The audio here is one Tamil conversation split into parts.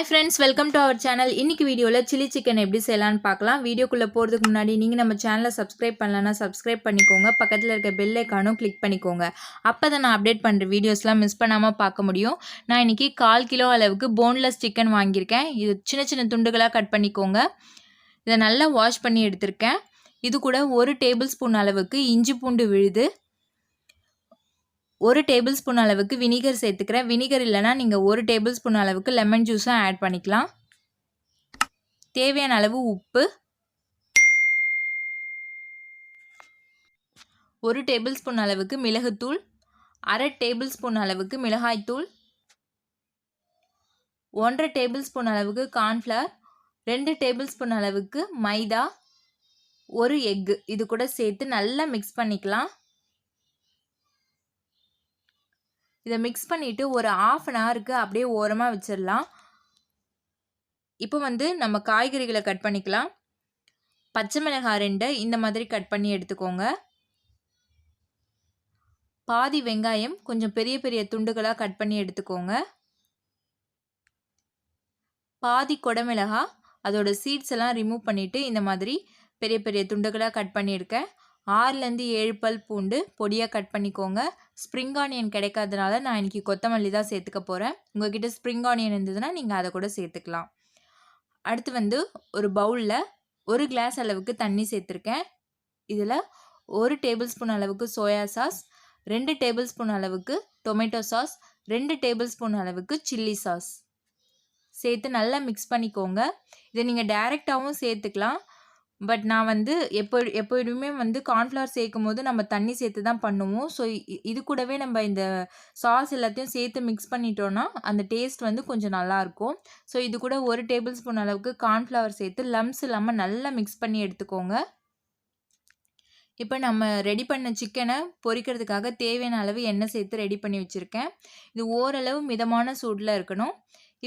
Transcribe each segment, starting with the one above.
Hi friends, welcome to our channel. இன்னைக்கு வீடியோல chilli chicken எப்படி செய்யலாம்னு பார்க்கலாம். வீடியோக்குள்ள போறதுக்கு முன்னாடி நீங்க நம்ம சேனலை subscribe பண்ணலனா subscribe பண்ணிக்கோங்க. பக்கத்துல இருக்க bell ஐகானும் click பண்ணிக்கோங்க. அப்பதான் நான் அப்டேட் பண்ற வீடியோஸ்லாம் மிஸ் பண்ணாம பார்க்க முடியும். நான் இன்னைக்கு 1/4 கிலோ அளவுக்கு boneless chicken வாங்கியிருக்கேன். இது சின்ன சின்ன துண்டுகளா கட் பண்ணிக்கோங்க. இத நல்லா வாஷ் பண்ணி எடுத்துர்க்கேன். இது கூட 1 டேபிள்ஸ்பூன் அளவுக்கு இஞ்சி பூண்டு விழுது, 1 டேபிள்ஸ்பூன் அளவுக்கு வினிகர் சேர்த்துக்கிறேன். வினிகர் இல்லனா நீங்க 1 டேபிள்ஸ்பூன் அளவுக்கு லெமன் ஜூஸும் ஆட் பண்ணிக்கலாம். தேவையான அளவு உப்பு, 1 டேபிள்ஸ்பூன் அளவுக்கு மிளகுத்தூள், 1/2 டேபிள்ஸ்பூன் அளவுக்கு மிளகாய்த்தூள், 1/2 டேபிள்ஸ்பூன் அளவுக்கு கார்ன்ஃப்ளவர், 2 டேபிள்ஸ்பூன் அளவுக்கு மைதா, 1 எக் இது கூட சேர்த்து நல்லா மிக்ஸ் பண்ணிக்கலாம். இதை மிக்ஸ் பண்ணிவிட்டு ஒரு 1/2 அன் ஹவருக்கு அப்படியே ஓரமாக வச்சிடலாம். இப்போ நம்ம காய்கறிகளை கட் பண்ணிக்கலாம். பச்சை மிளகாய் 2 இந்த மாதிரி கட் பண்ணி எடுத்துக்கோங்க. பாதி வெங்காயம் கொஞ்சம் பெரிய பெரிய துண்டுகளாக கட் பண்ணி எடுத்துக்கோங்க. பாதி குடமிளகாய் அதோட சீட்ஸ் எல்லாம் ரிமூவ் பண்ணிவிட்டு இந்த மாதிரி பெரிய பெரிய துண்டுகளாக கட் பண்ணியிருக்கேன். 6லேருந்து 7 பல் பூண்டு பொடியாக கட் பண்ணிக்கோங்க. ஸ்ப்ரிங் ஆனியன் கிடைக்காதனால நான் இன்றைக்கி கொத்தமல்லி தான் சேர்த்துக்க போகிறேன். உங்கள்கிட்ட ஸ்ப்ரிங் ஆனியன் இருந்ததுன்னா நீங்கள் அதை கூட சேர்த்துக்கலாம். அடுத்து ஒரு பவுலில் 1 கிளாஸ் அளவுக்கு தண்ணி சேர்த்துருக்கேன். இதில் 1 டேபிள்ஸ்பூன் அளவுக்கு சோயா சாஸ், 2 டேபிள்ஸ்பூன் அளவுக்கு டொமேட்டோ சாஸ், 2 டேபிள்ஸ்பூன் அளவுக்கு சில்லி சாஸ் சேர்த்து நல்லா மிக்ஸ் பண்ணிக்கோங்க. இதை நீங்கள் டைரெக்டாகவும் சேர்த்துக்கலாம். பட் நான் எப்போதுமே கார்ன்ஃப்ளவர் சேர்க்கும் போது நம்ம தண்ணி சேர்த்து தான் பண்ணுவோம். ஸோ இது கூடவே நம்ம இந்த சாஸ் எல்லாத்தையும் சேர்த்து மிக்ஸ் பண்ணிட்டோன்னா அந்த டேஸ்ட் கொஞ்சம் நல்லாயிருக்கும். ஸோ இது கூட 1 டேபிள்ஸ்பூன் அளவுக்கு கார்ன்ஃப்ளவர் சேர்த்து லம்ஸ் இல்லாமல் நல்லா மிக்ஸ் பண்ணி எடுத்துக்கோங்க. இப்போ நம்ம ரெடி பண்ண சிக்கனை பொரிக்கிறதுக்காக தேவையான அளவு எண்ணெய் சேர்த்து ரெடி பண்ணி வச்சுருக்கேன். இது ஓரளவு மிதமான சூடில் இருக்கணும்.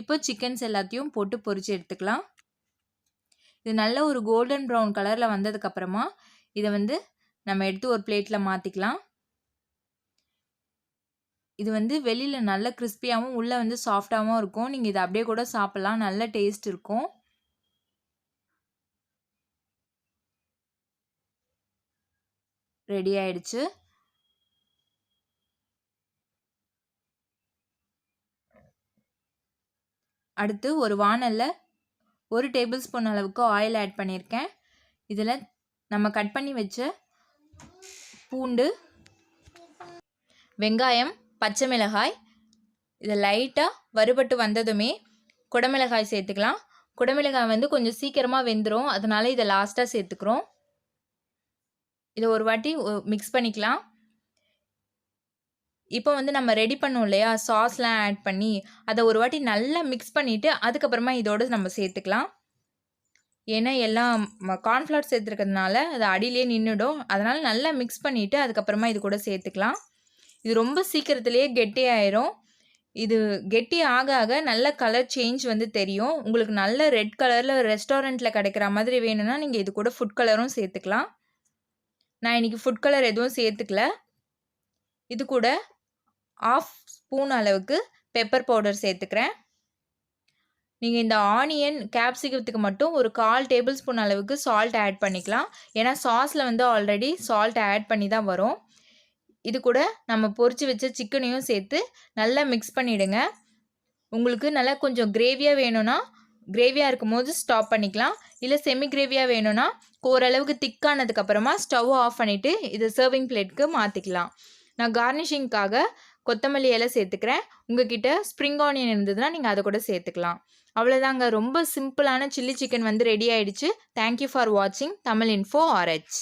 இப்போ சிக்கன்ஸ் எல்லாத்தையும் போட்டு பொரித்து எடுத்துக்கலாம். இது நல்ல ஒரு கோல்டன் ப்ரௌன் கலரில் வந்ததுக்கப்புறமா இதை நம்ம எடுத்து ஒரு பிளேட்டில் மாற்றிக்கலாம். இது வெளியில் நல்ல கிறிஸ்பியாகவும் உள்ளே சாஃப்டாகவும் இருக்கும். நீங்கள் இதை அப்படியே கூட சாப்பிட்லாம், நல்ல டேஸ்ட் இருக்கும். ரெடி ஆயிடுச்சு. அடுத்து ஒரு வாணல்ல 1 டேபிள்ஸ்பூன் அளவுக்கு ஆயில் ஆட் பண்ணியிருக்கேன். இதில் நம்ம கட் பண்ணி வச்ச பூண்டு, வெங்காயம், பச்சை மிளகாய் இதை லைட்டாக வறுபட்டு வந்ததுமே குடமிளகாய் சேர்த்துக்கலாம். குடமிளகாய் கொஞ்சம் சீக்கிரமாக வெந்துடும், அதனால இதை லாஸ்ட்டாக சேர்த்துக்கிறோம். இதை ஒரு வாட்டி மிக்ஸ் பண்ணிக்கலாம். இப்போ நம்ம ரெடி பண்ணோம் இல்லையா சாஸ்லாம் ஆட் பண்ணி, அதை ஒரு வாட்டி நல்லா மிக்ஸ் பண்ணிவிட்டு அதுக்கப்புறமா இதோடு நம்ம சேர்த்துக்கலாம். ஏன்னா எல்லாம் கார்ன்ஃப்ளவர் சேர்த்துருக்கிறதுனால அது அடியிலே நின்றுடும். அதனால் நல்லா மிக்ஸ் பண்ணிவிட்டு அதுக்கப்புறமா இது கூட சேர்த்துக்கலாம். இது ரொம்ப சீக்கிரத்துலேயே கெட்டி ஆயிரும். இது கெட்டி ஆக ஆக நல்ல கலர் சேஞ்ச் தெரியும். உங்களுக்கு நல்ல ரெட் கலரில் ரெஸ்டாரண்ட்டில் கிடைக்கிற மாதிரி வேணும்னா நீங்கள் இது கூட ஃபுட் கலரும் சேர்த்துக்கலாம். நான் இன்றைக்கி ஃபுட் கலர் எதுவும் சேர்த்துக்கல. இது கூட 1/2 ஸ்பூன் அளவுக்கு பெப்பர் பவுடர் சேர்த்துக்கிறேன். நீங்கள் இந்த ஆனியன் கேப்சிகத்துக்கு மட்டும் ஒரு 1/4 டேபிள்ஸ்பூன் அளவுக்கு சால்ட் ஆட் பண்ணிக்கலாம். ஏன்னா சாஸில் ஆல்ரெடி சால்ட் ஆட் பண்ணி தான் வரும். இது கூட நம்ம பொரிச்சு வச்ச சிக்கனையும் சேர்த்து நல்லா மிக்ஸ் பண்ணிவிடுங்க. உங்களுக்கு நல்லா கொஞ்சம் கிரேவியாக வேணும்னா கிரேவியாக இருக்கும் போது ஸ்டாப் பண்ணிக்கலாம். இல்லை செமி கிரேவியாக வேணும்னா ஓரளவுக்கு திக்கானதுக்கப்புறமா ஸ்டவ் ஆஃப் பண்ணிவிட்டு இதை சர்விங் பிளேட்டுக்கு மாற்றிக்கலாம். நான் கார்னிஷிங்காக கொத்தமல்லி இலை சேர்த்துக்கிறேன். உங்ககிட்ட ஸ்ப்ரிங் ஆனியன் இருந்ததுன்னா நீங்கள் அதை கூட சேர்த்துக்கலாம். அவ்வளோதாங்க, ரொம்ப சிம்பிளான சில்லி சிக்கன் ரெடி ஆயிடுச்சு. தேங்க்யூ ஃபார் வாட்சிங் தமிழ் இன்ஃபோ RH.